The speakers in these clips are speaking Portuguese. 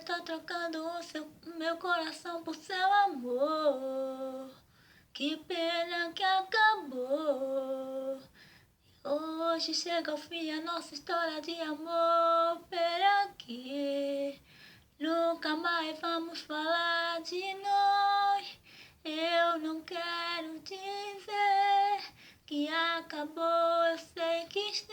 tô trocando o meu coração por seu amor. Que pena que acabou. Hoje chega ao fim a nossa história de amor. Pera que nunca mais vamos falar de nós. Eu não quero dizer que acabou, eu sei que sim.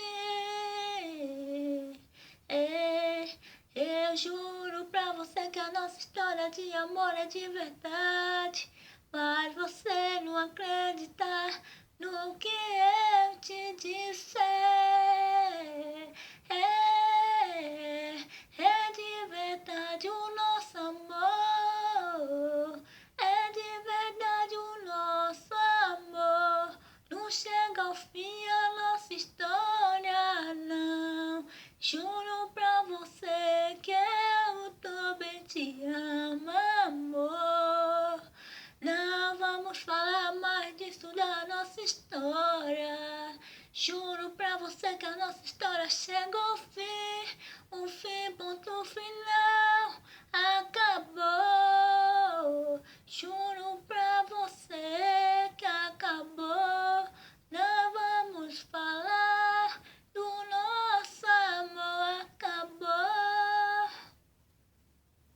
Eu juro pra você que a nossa história de amor é de verdade. Mas você não acreditar no que eu te disser. É de verdade o nosso amor. É de verdade o nosso amor. Não chega ao fim a nossa história, não. Juro pra você que eu também te amo, amor. Não vamos falar mais disso da nossa história. Juro pra você que a nossa história chegou ao fim.